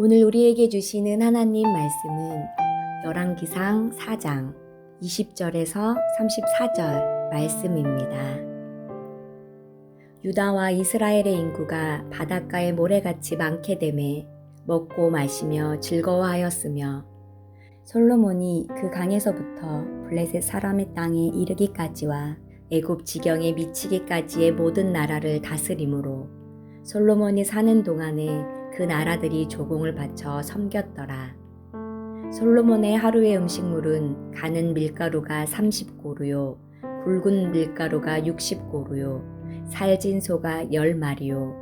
오늘 우리에게 주시는 하나님 말씀은 열왕기상 4장 20절에서 34절 말씀입니다. 유다와 이스라엘의 인구가 바닷가의 모래같이 많게 되매 먹고 마시며 즐거워하였으며 솔로몬이 그 강에서부터 블레셋 사람의 땅에 이르기까지와 애굽 지경에 미치기까지의 모든 나라를 다스림으로 솔로몬이 사는 동안에 그 나라들이 조공을 바쳐 섬겼더라. 솔로몬의 하루의 음식물은 가는 밀가루가 30고루요, 굵은 밀가루가 60고루요, 살진 소가 10마리요,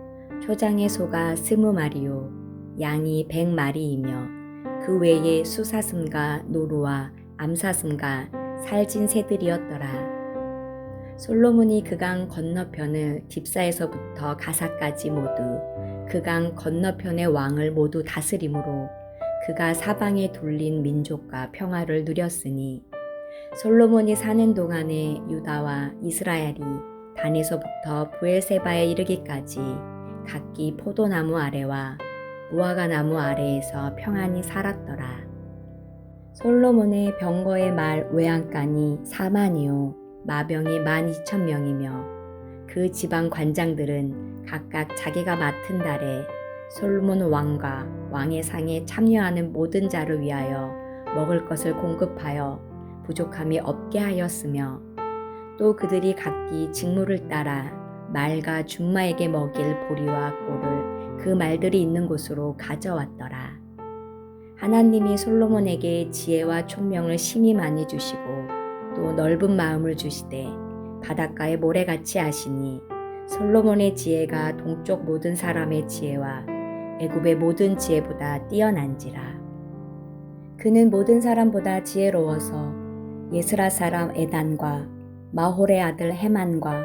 초장의 소가 20마리요, 양이 100마리이며 그 외에 수사슴과 노루와 암사슴과 살진 새들이었더라. 솔로몬이 그 강 건너편을 딥사에서부터 가사까지 모두 그 강 건너편의 왕을 모두 다스림으로 그가 사방에 둘린 민족과 평화를 누렸으니 솔로몬이 사는 동안에 유다와 이스라엘이 단에서부터 브엘세바에 이르기까지 각기 포도나무 아래와 무화과 나무 아래에서 평안히 살았더라. 솔로몬의 병거의 말 외양간이 4만이요 마병이 12,000명이며 그 지방 관장들은 각각 자기가 맡은 달에 솔로몬 왕과 왕의 상에 참여하는 모든 자를 위하여 먹을 것을 공급하여 부족함이 없게 하였으며 또 그들이 각기 직무를 따라 말과 준마에게 먹일 보리와 꼴을 그 말들이 있는 곳으로 가져왔더라. 하나님이 솔로몬에게 지혜와 총명을 심히 많이 주시고 또 넓은 마음을 주시되 바닷가의 모래같이 하시니 솔로몬의 지혜가 동쪽 모든 사람의 지혜와 애굽의 모든 지혜보다 뛰어난지라. 그는 모든 사람보다 지혜로워서 예스라 사람 에단과 마홀의 아들 헤만과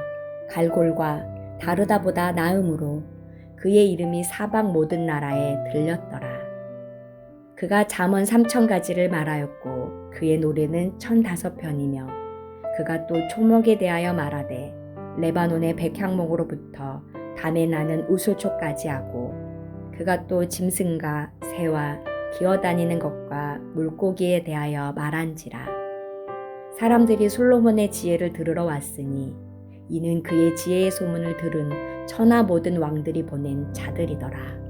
갈골과 다르다보다 나음으로 그의 이름이 사방 모든 나라에 들렸더라. 그가 잠언 3,000가지를 말하였고 그의 노래는 1,005편이며 그가 또 초목에 대하여 말하되 레바논의 백향목으로부터 담에 나는 우슬초까지 하고 그가 또 짐승과 새와 기어다니는 것과 물고기에 대하여 말한지라. 사람들이 솔로몬의 지혜를 들으러 왔으니 이는 그의 지혜의 소문을 들은 천하 모든 왕들이 보낸 자들이더라.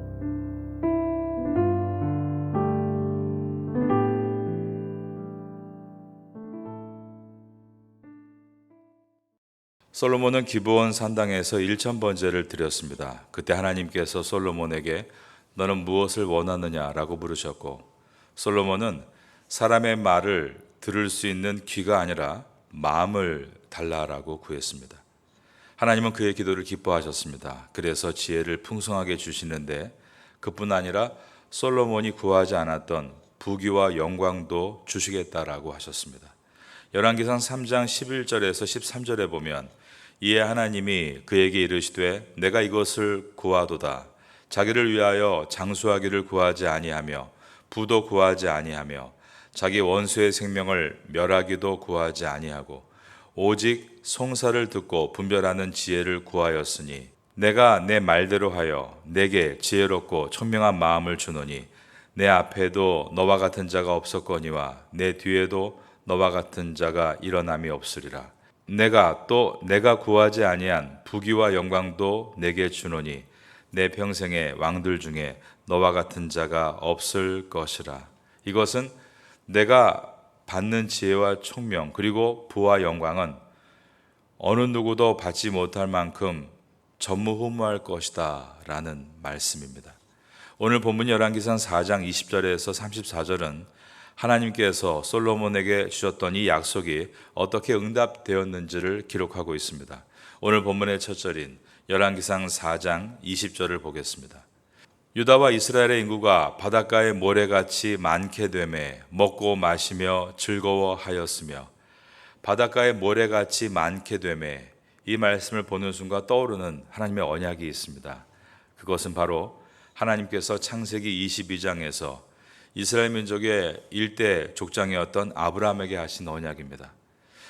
솔로몬은 기브온 산당에서 1,000번제를 드렸습니다. 그때 하나님께서 솔로몬에게 너는 무엇을 원하느냐라고 물으셨고 솔로몬은 사람의 말을 들을 수 있는 귀가 아니라 마음을 달라라고 구했습니다. 하나님은 그의 기도를 기뻐하셨습니다. 그래서 지혜를 풍성하게 주시는데 그뿐 아니라 솔로몬이 구하지 않았던 부귀와 영광도 주시겠다라고 하셨습니다. 열왕기상 3장 11절에서 13절에 보면 이에 하나님이 그에게 이르시되 내가 이것을 구하도다. 자기를 위하여 장수하기를 구하지 아니하며 부도 구하지 아니하며 자기 원수의 생명을 멸하기도 구하지 아니하고 오직 송사를 듣고 분별하는 지혜를 구하였으니 내가 내 말대로 하여 내게 지혜롭고 총명한 마음을 주노니 내 앞에도 너와 같은 자가 없었거니와 내 뒤에도 너와 같은 자가 일어남이 없으리라. 내가 구하지 아니한 부귀와 영광도 내게 주노니 내 평생의 왕들 중에 너와 같은 자가 없을 것이라. 이것은 내가 받는 지혜와 총명 그리고 부와 영광은 어느 누구도 받지 못할 만큼 전무후무할 것이다 라는 말씀입니다. 오늘 본문 열왕기상 4장 20절에서 34절은 하나님께서 솔로몬에게 주셨던 이 약속이 어떻게 응답되었는지를 기록하고 있습니다. 오늘 본문의 첫 절인 열왕기상 4장 20절을 보겠습니다. 유다와 이스라엘의 인구가 바닷가의 모래같이 많게 되매 먹고 마시며 즐거워하였으며 바닷가의 모래같이 많게 되매 이 말씀을 보는 순간 떠오르는 하나님의 언약이 있습니다. 그것은 바로 하나님께서 창세기 22장에서 이스라엘 민족의 일대 족장이었던 아브라함에게 하신 언약입니다.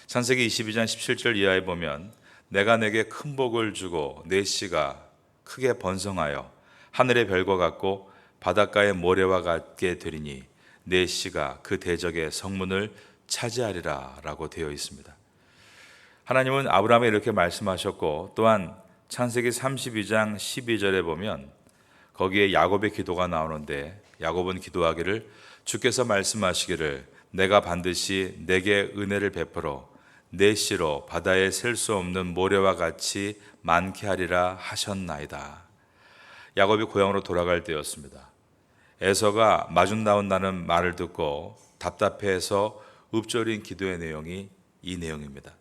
창세기 22장 17절 이하에 보면 내가 내게 큰 복을 주고 내 씨가 크게 번성하여 하늘의 별과 같고 바닷가의 모래와 같게 되리니 내 씨가 그 대적의 성문을 차지하리라 라고 되어 있습니다. 하나님은 아브라함에 이렇게 말씀하셨고, 또한 창세기 32장 12절에 보면 거기에 야곱의 기도가 나오는데, 야곱은 기도하기를 주께서 말씀하시기를 내가 반드시 내게 은혜를 베풀어 내 씨로 바다에 셀 수 없는 모래와 같이 많게 하리라 하셨나이다. 야곱이 고향으로 돌아갈 때였습니다. 에서가 마중 나온다는 말을 듣고 답답해해서 읊조린 기도의 내용이 이 내용입니다.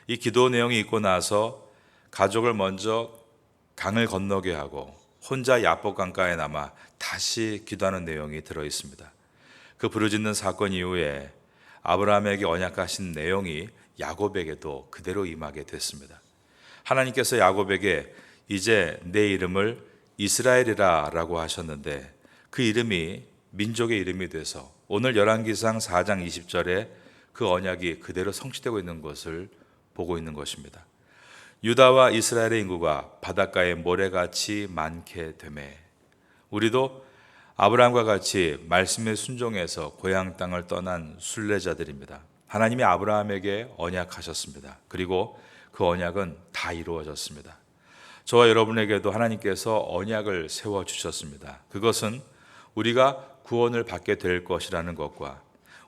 이 기도 내용이 있고 나서 가족을 먼저 강을 건너게 하고 혼자 야복 강가에 남아 다시 기도하는 내용이 들어 있습니다. 그 부르짖는 사건 이후에 아브라함에게 언약하신 내용이 야곱에게도 그대로 임하게 됐습니다. 하나님께서 야곱에게 이제 내 이름을 이스라엘이라 라고 하셨는데, 그 이름이 민족의 이름이 돼서 오늘 열왕기상 4장 20절에 그 언약이 그대로 성취되고 있는 것을 보고 있는 것입니다. 유다와 이스라엘의 인구가 바닷가의 모래같이 많게 되매, 우리도 아브라함과 같이 말씀에 순종해서 고향 땅을 떠난 순례자들입니다. 하나님이 아브라함에게 언약하셨습니다. 그리고 그 언약은 다 이루어졌습니다. 저와 여러분에게도 하나님께서 언약을 세워주셨습니다. 그것은 우리가 구원을 받게 될 것이라는 것과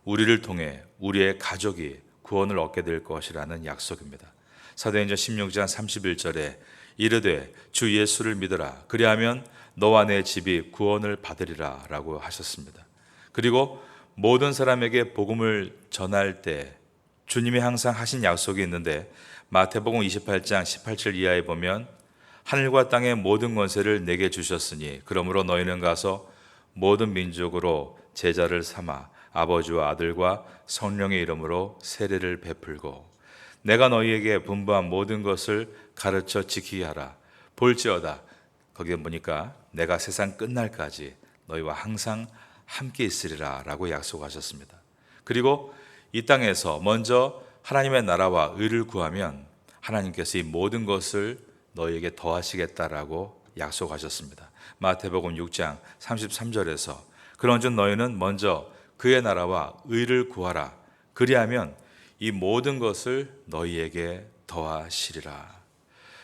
우리를 통해 우리의 가족이 구원을 얻게 될 것이라는 약속입니다. 사도행전 16장 31절에 이르되 주 예수를 믿으라 그리하면 너와 내 집이 구원을 받으리라 라고 하셨습니다. 그리고 모든 사람에게 복음을 전할 때 주님이 항상 하신 약속이 있는데, 마태복음 28장 18절 이하에 보면 하늘과 땅의 모든 권세를 내게 주셨으니 그러므로 너희는 가서 모든 민족으로 제자를 삼아 아버지와 아들과 성령의 이름으로 세례를 베풀고 내가 너희에게 분부한 모든 것을 가르쳐 지키게 하라. 볼지어다, 거기에 보니까 내가 세상 끝날까지 너희와 항상 함께 있으리라 라고 약속하셨습니다. 그리고 이 땅에서 먼저 하나님의 나라와 의를 구하면 하나님께서 이 모든 것을 너희에게 더하시겠다라고 약속하셨습니다. 마태복음 6장 33절에서 그런즉 너희는 먼저 그의 나라와 의를 구하라. 그리하면 이 모든 것을 너희에게 더하시리라.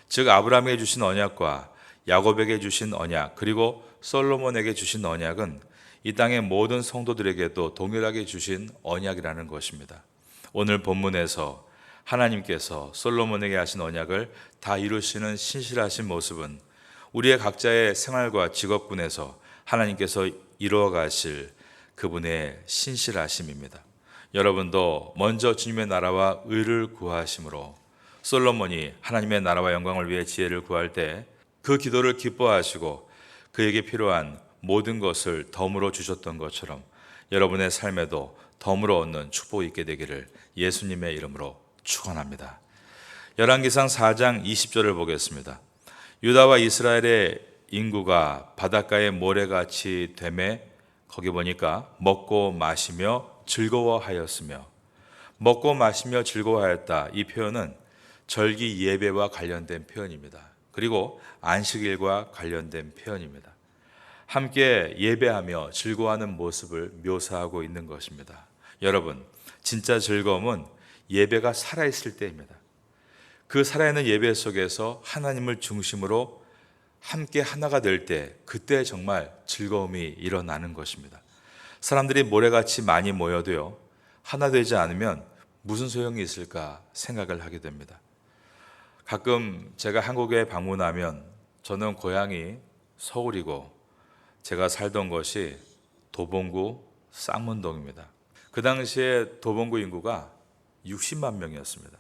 즉 아브라함에게 주신 언약과 야곱에게 주신 언약, 그리고 솔로몬에게 주신 언약은 이 땅의 모든 성도들에게도 동일하게 주신 언약이라는 것입니다. 오늘 본문에서 하나님께서 솔로몬에게 하신 언약을 다 이루시는 신실하신 모습은 우리의 각자의 생활과 직업군에서 하나님께서 이루어 가실 그분의 신실하심입니다. 여러분도 먼저 주님의 나라와 의를 구하심으로 솔로몬이 하나님의 나라와 영광을 위해 지혜를 구할 때 그 기도를 기뻐하시고 그에게 필요한 모든 것을 덤으로 주셨던 것처럼 여러분의 삶에도 덤으로 얻는 축복이 있게 되기를 예수님의 이름으로 축원합니다. 열왕기상 4장 20절을 보겠습니다. 유다와 이스라엘의 인구가 바닷가의 모래같이 되매 거기 보니까 먹고 마시며 즐거워하였으며, 먹고 마시며 즐거워하였다, 이 표현은 절기 예배와 관련된 표현입니다. 그리고 안식일과 관련된 표현입니다. 함께 예배하며 즐거워하는 모습을 묘사하고 있는 것입니다. 여러분, 진짜 즐거움은 예배가 살아있을 때입니다. 그 살아있는 예배 속에서 하나님을 중심으로 함께 하나가 될 때, 그때 정말 즐거움이 일어나는 것입니다. 사람들이 모래같이 많이 모여도요, 하나 되지 않으면 무슨 소용이 있을까 생각을 하게 됩니다. 가끔 제가 한국에 방문하면 저는 고향이 서울이고 제가 살던 것이 도봉구 쌍문동입니다. 그 당시에 도봉구 인구가 60만 명이었습니다.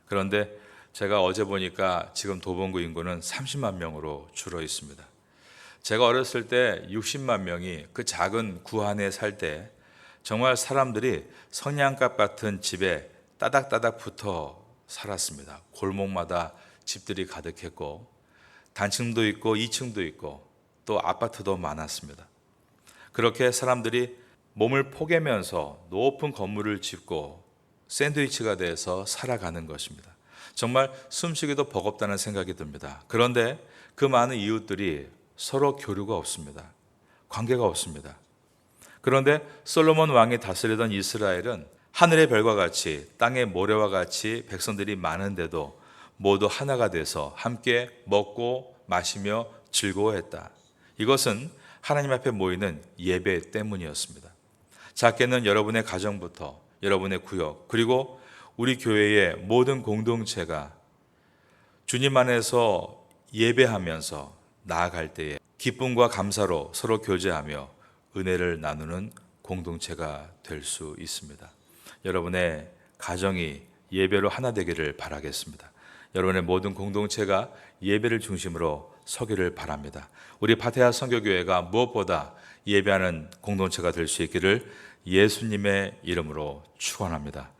그런데 제가 어제 보니까 지금 도봉구 인구는 30만 명으로 줄어 있습니다. 제가 어렸을 때 60만 명이 그 작은 구 안에 살 때 정말 사람들이 성냥갑 같은 집에 따닥따닥 붙어 살았습니다. 골목마다 집들이 가득했고 단층도 있고 2층도 있고 또 아파트도 많았습니다. 그렇게 사람들이 몸을 포개면서 높은 건물을 짓고 샌드위치가 돼서 살아가는 것입니다. 정말 숨쉬기도 버겁다는 생각이 듭니다. 그런데 그 많은 이웃들이 서로 교류가 없습니다. 관계가 없습니다. 그런데 솔로몬 왕이 다스리던 이스라엘은 하늘의 별과 같이 땅의 모래와 같이 백성들이 많은데도 모두 하나가 돼서 함께 먹고 마시며 즐거워했다. 이것은 하나님 앞에 모이는 예배 때문이었습니다. 작게는 여러분의 가정부터 여러분의 구역 그리고 우리 교회의 모든 공동체가 주님 안에서 예배하면서 나아갈 때에 기쁨과 감사로 서로 교제하며 은혜를 나누는 공동체가 될 수 있습니다. 여러분의 가정이 예배로 하나 되기를 바라겠습니다. 여러분의 모든 공동체가 예배를 중심으로 서기를 바랍니다. 우리 파테아 선교교회가 무엇보다 예배하는 공동체가 될 수 있기를 예수님의 이름으로 축원합니다.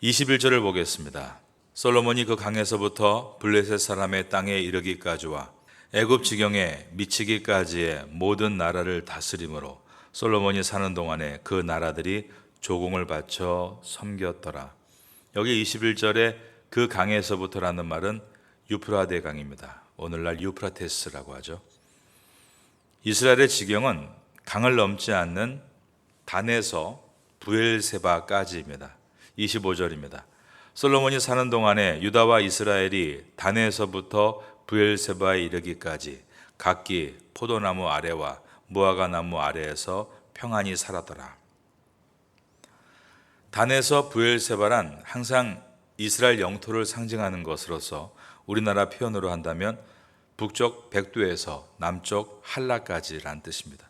21절을 보겠습니다. 솔로몬이 그 강에서부터 블레셋 사람의 땅에 이르기까지와 애굽 지경에 미치기까지의 모든 나라를 다스림으로 솔로몬이 사는 동안에 그 나라들이 조공을 바쳐 섬겼더라. 여기 21절에 그 강에서부터라는 말은 유프라데 강입니다. 오늘날 유프라테스라고 하죠. 이스라엘의 지경은 강을 넘지 않는 단에서 부엘세바까지입니다. 25절입니다. 솔로몬이 사는 동안에 유다와 이스라엘이 단에서부터 부엘세바에 이르기까지 각기 포도나무 아래와 무화과 나무 아래에서 평안히 살았더라. 단에서 부엘세바란 항상 이스라엘 영토를 상징하는 것으로서 우리나라 표현으로 한다면 북쪽 백두에서 남쪽 할라까지란 뜻입니다.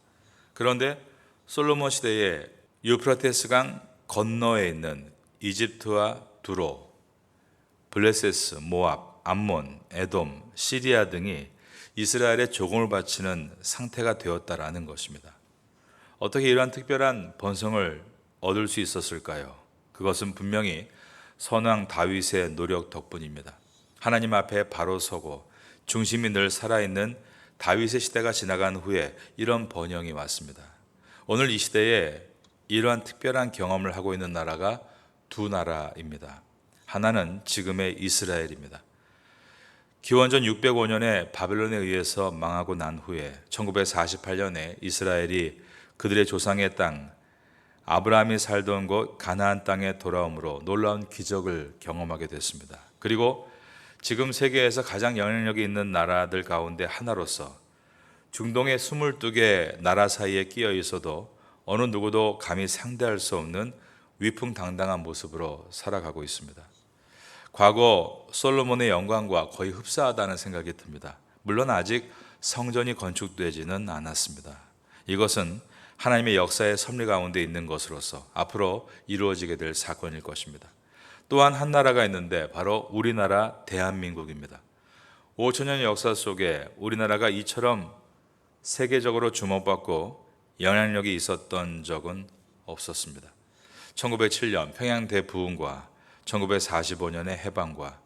그런데 솔로몬 시대에 유프라테스 강 건너에 있는 이집트와 두로, 블레세스, 모압, 암몬, 에돔, 시리아 등이 이스라엘에 조공을 바치는 상태가 되었다라는 것입니다. 어떻게 이러한 특별한 번성을 얻을 수 있었을까요? 그것은 분명히 선왕 다윗의 노력 덕분입니다. 하나님 앞에 바로 서고 중심이 늘 살아있는 다윗의 시대가 지나간 후에 이런 번영이 왔습니다. 오늘 이 시대에 이러한 특별한 경험을 하고 있는 나라가 두 나라입니다. 하나는 지금의 이스라엘입니다. 기원전 605년에 바벨론에 의해서 망하고 난 후에 1948년에 이스라엘이 그들의 조상의 땅 아브라함이 살던 곳 가나안 땅에 돌아옴으로 놀라운 기적을 경험하게 됐습니다. 그리고 지금 세계에서 가장 영향력이 있는 나라들 가운데 하나로서 중동의 22개 나라 사이에 끼어 있어도 어느 누구도 감히 상대할 수 없는 위풍당당한 모습으로 살아가고 있습니다. 과거 솔로몬의 영광과 거의 흡사하다는 생각이 듭니다. 물론 아직 성전이 건축되지는 않았습니다. 이것은 하나님의 역사의 섭리 가운데 있는 것으로서 앞으로 이루어지게 될 사건일 것입니다. 또한 한 나라가 있는데 바로 우리나라 대한민국입니다. 5천년의 역사 속에 우리나라가 이처럼 세계적으로 주목받고 영향력이 있었던 적은 없었습니다. 1907년 평양 대부흥과 1945년의 해방과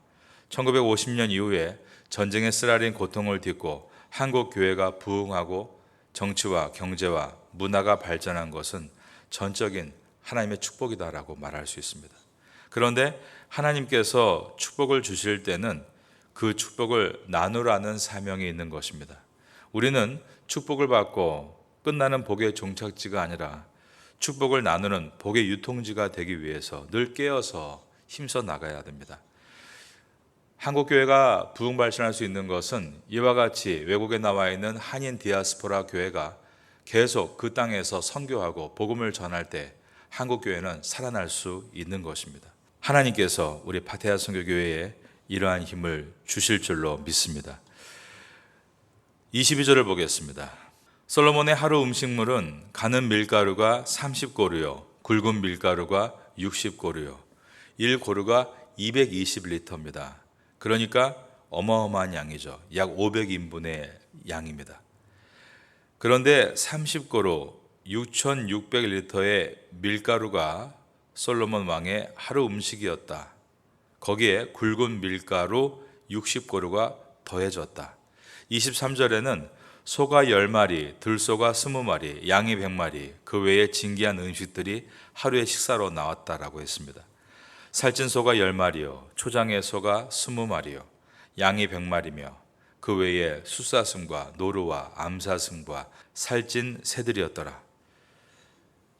1950년 이후에 전쟁의 쓰라린 고통을 딛고 한국 교회가 부흥하고 정치와 경제와 문화가 발전한 것은 전적인 하나님의 축복이다라고 말할 수 있습니다. 그런데 하나님께서 축복을 주실 때는 그 축복을 나누라는 사명이 있는 것입니다. 우리는 축복을 받고 끝나는 복의 종착지가 아니라 축복을 나누는 복의 유통지가 되기 위해서 늘 깨어서 힘써 나가야 됩니다. 한국교회가 부흥 발전할 수 있는 것은 이와 같이 외국에 나와 있는 한인 디아스포라 교회가 계속 그 땅에서 선교하고 복음을 전할 때 한국교회는 살아날 수 있는 것입니다. 하나님께서 우리 파테아 선교교회에 이러한 힘을 주실 줄로 믿습니다. 22절을 보겠습니다. 솔로몬의 하루 음식물은 가는 밀가루가 30고루요 굵은 밀가루가 60고루요 1고루가 220리터입니다. 그러니까 어마어마한 양이죠. 약 500인분의 양입니다. 그런데 30고루 6600리터의 밀가루가 솔로몬 왕의 하루 음식이었다. 거기에 굵은 밀가루 60고루가 더해졌다. 23절에는 소가 10마리, 들소가 20마리, 양이 100마리, 그 외에 진귀한 음식들이 하루의 식사로 나왔다라고 했습니다. 살찐 소가 10마리요, 초장의 소가 20마리요, 양이 100마리며 그 외에 숫사슴과 노루와 암사슴과 살찐 새들이었더라.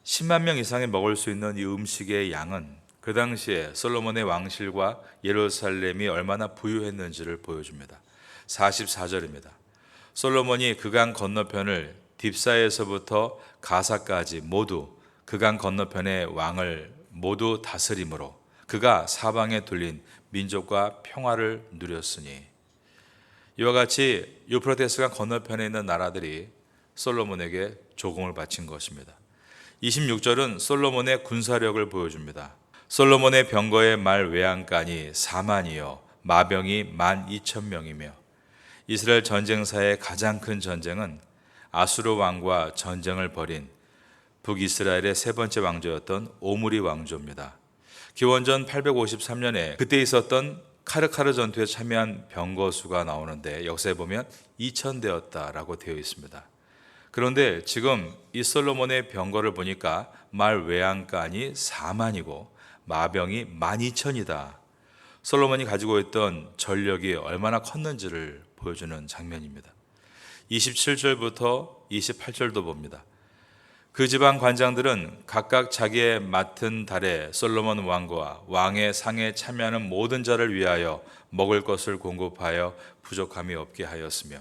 10만 명 이상이 먹을 수 있는 이 음식의 양은 그 당시에 솔로몬의 왕실과 예루살렘이 얼마나 부유했는지를 보여줍니다. 44절입니다. 솔로몬이 그강 건너편을 딥사에서부터 가사까지 모두 그강 건너편의 왕을 모두 다스림으로 그가 사방에 둘린 민족과 평화를 누렸으니, 이와 같이 유프라테스강 건너편에 있는 나라들이 솔로몬에게 조공을 바친 것입니다. 26절은 솔로몬의 군사력을 보여줍니다. 솔로몬의 병거의 말 외양간이 4만이요 마병이 12,000명이며, 이스라엘 전쟁사의 가장 큰 전쟁은 아수르 왕과 전쟁을 벌인 북이스라엘의 세 번째 왕조였던 오므리 왕조입니다. 기원전 853년에 그때 있었던 카르카르 전투에 참여한 병거 수가 나오는데 역사에 보면 2,000대였다라고 되어 있습니다. 그런데 지금 이 솔로몬의 병거를 보니까 말 외양간이 4만이고 마병이 12,000이다. 솔로몬이 가지고 있던 전력이 얼마나 컸는지를 보여주는 장면입니다. 27절부터 28절도 봅니다. 그 지방 관장들은 각각 자기의 맡은 달에 솔로몬 왕과 왕의 상에 참여하는 모든 자를 위하여 먹을 것을 공급하여 부족함이 없게 하였으며,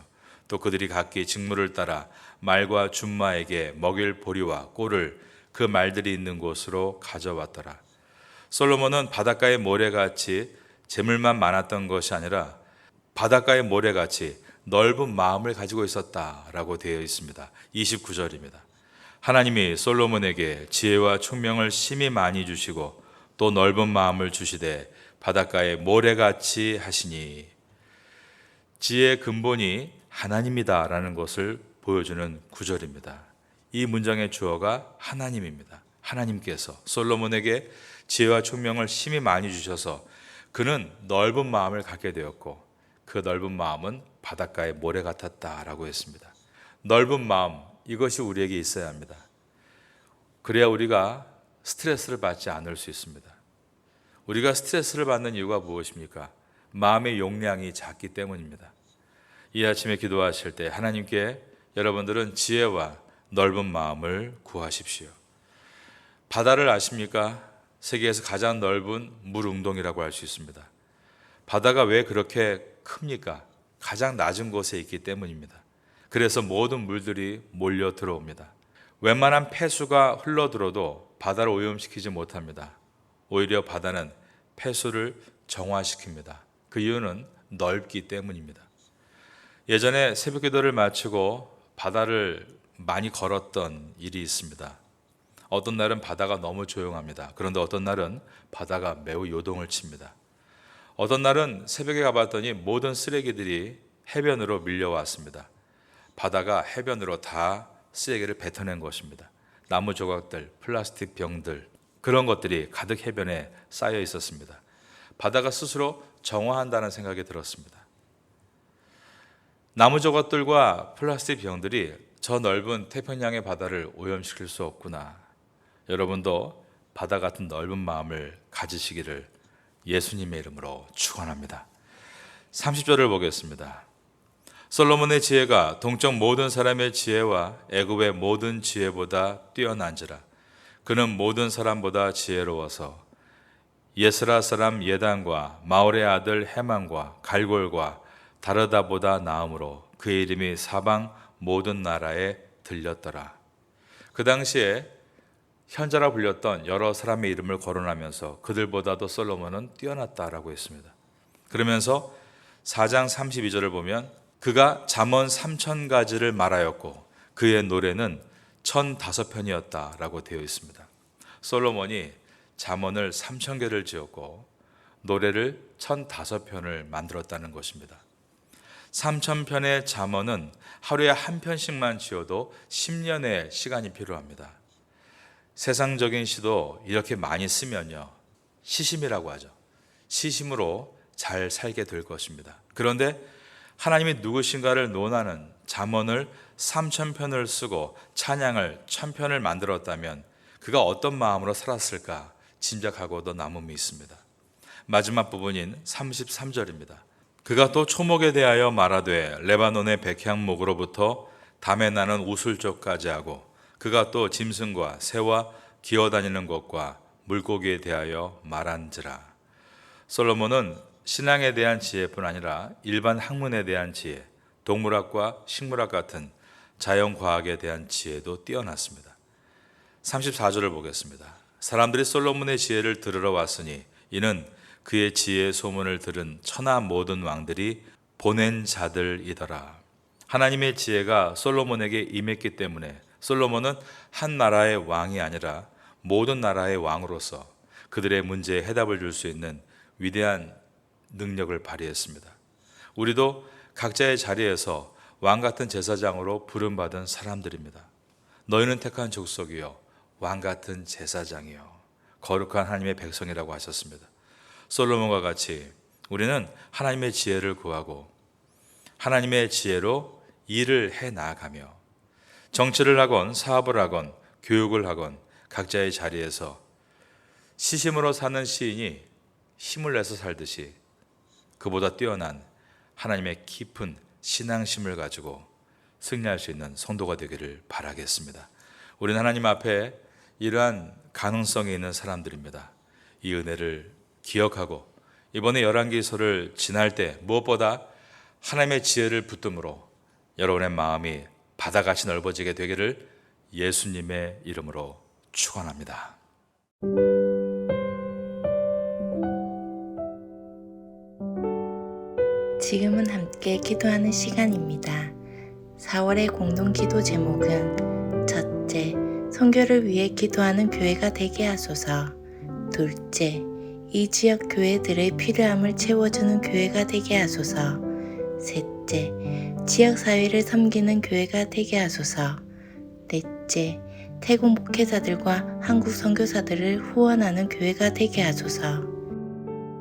또 그들이 각기 직무를 따라 말과 준마에게 먹일 보리와 꼴을 그 말들이 있는 곳으로 가져왔더라. 솔로몬은 바닷가의 모래같이 재물만 많았던 것이 아니라 바닷가의 모래같이 넓은 마음을 가지고 있었다라고 되어 있습니다. 29절입니다. 하나님이 솔로몬에게 지혜와 총명을 심히 많이 주시고 또 넓은 마음을 주시되 바닷가의 모래같이 하시니, 지혜의 근본이 하나님이다라는 것을 보여주는 구절입니다. 이 문장의 주어가 하나님입니다. 하나님께서 솔로몬에게 지혜와 총명을 심히 많이 주셔서 그는 넓은 마음을 갖게 되었고, 그 넓은 마음은 바닷가의 모래 같았다라고 했습니다. 넓은 마음, 이것이 우리에게 있어야 합니다. 그래야 우리가 스트레스를 받지 않을 수 있습니다. 우리가 스트레스를 받는 이유가 무엇입니까? 마음의 용량이 작기 때문입니다. 이 아침에 기도하실 때 하나님께 여러분들은 지혜와 넓은 마음을 구하십시오. 바다를 아십니까? 세계에서 가장 넓은 물 웅덩이라고 할 수 있습니다. 바다가 왜 그렇게 큽니까? 가장 낮은 곳에 있기 때문입니다. 그래서 모든 물들이 몰려 들어옵니다. 웬만한 폐수가 흘러들어도 바다를 오염시키지 못합니다. 오히려 바다는 폐수를 정화시킵니다. 그 이유는 넓기 때문입니다. 예전에 새벽기도를 마치고 바다를 많이 걸었던 일이 있습니다. 어떤 날은 바다가 너무 조용합니다. 그런데 어떤 날은 바다가 매우 요동을 칩니다. 어떤 날은 새벽에 가봤더니 모든 쓰레기들이 해변으로 밀려왔습니다. 바다가 해변으로 다 쓰레기를 뱉어낸 것입니다. 나무 조각들, 플라스틱 병들, 그런 것들이 가득 해변에 쌓여 있었습니다. 바다가 스스로 정화한다는 생각이 들었습니다. 나무 조각들과 플라스틱 병들이 저 넓은 태평양의 바다를 오염시킬 수 없구나. 여러분도 바다 같은 넓은 마음을 가지시기를 예수님의 이름으로 축원합니다. 30절을 보겠습니다. 솔로몬의 지혜가 동쪽 모든 사람의 지혜와 애굽의 모든 지혜보다 뛰어난지라. 그는 모든 사람보다 지혜로워서 예스라 사람 예단과 마올의 아들 헤만과 갈골과 다르다보다 나음으로 그의 이름이 사방 모든 나라에 들렸더라. 그 당시에 현자라 불렸던 여러 사람의 이름을 거론하면서 그들보다도 솔로몬은 뛰어났다라고 했습니다. 그러면서 4장 32절을 보면 그가 잠언 3,000가지를 말하였고 그의 노래는 1,005편이었다라고 되어 있습니다. 솔로몬이 잠언을 3,000개를 지었고 노래를 1,005편을 만들었다는 것입니다. 3,000편의 잠언은 하루에 한 편씩만 지어도 10년의 시간이 필요합니다. 세상적인 시도 이렇게 많이 쓰면요, 시심이라고 하죠. 시심으로 잘 살게 될 것입니다. 그런데 하나님이 누구신가를 논하는 잠언을 3,000편을 쓰고 찬양을 1,000편을 만들었다면 그가 어떤 마음으로 살았을까 짐작하고도 남음이 있습니다. 마지막 부분인 33절입니다. 그가 또 초목에 대하여 말하되 레바논의 백향목으로부터 담에 나는 우슬쪽까지 하고 그가 또 짐승과 새와 기어다니는 것과 물고기에 대하여 말한지라. 솔로몬은 신앙에 대한 지혜뿐 아니라 일반 학문에 대한 지혜, 동물학과 식물학 같은 자연과학에 대한 지혜도 뛰어났습니다. 34절을 보겠습니다. 사람들이 솔로몬의 지혜를 들으러 왔으니 이는 그의 지혜의 소문을 들은 천하 모든 왕들이 보낸 자들이더라. 하나님의 지혜가 솔로몬에게 임했기 때문에 솔로몬은 한 나라의 왕이 아니라 모든 나라의 왕으로서 그들의 문제에 해답을 줄 수 있는 위대한 능력을 발휘했습니다. 우리도 각자의 자리에서 왕 같은 제사장으로 부름받은 사람들입니다. 너희는 택한 족속이요 왕 같은 제사장이요 거룩한 하나님의 백성이라고 하셨습니다. 솔로몬과 같이 우리는 하나님의 지혜를 구하고 하나님의 지혜로 일을 해 나아가며 정치를 하건 사업을 하건 교육을 하건 각자의 자리에서 시심으로 사는 시인이 힘을 내서 살듯이 그보다 뛰어난 하나님의 깊은 신앙심을 가지고 승리할 수 있는 성도가 되기를 바라겠습니다. 우리는 하나님 앞에 이러한 가능성이 있는 사람들입니다. 이 은혜를 기억하고 이번에 열왕기서를 지날 때 무엇보다 하나님의 지혜를 붙듦으로 여러분의 마음이 바다같이 넓어지게 되기를 예수님의 이름으로 축원합니다. 지금은 함께 기도하는 시간입니다. 4월의 공동 기도 제목은 첫째, 선교를 위해 기도하는 교회가 되게 하소서. 둘째, 이 지역 교회들의 필요함을 채워주는 교회가 되게 하소서. 셋째, 지역 사회를 섬기는 교회가 되게 하소서. 넷째, 태국 목회자들과 한국 선교사들을 후원하는 교회가 되게 하소서.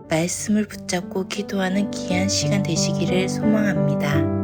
말씀을 붙잡고 기도하는 귀한 시간 되시기를 소망합니다.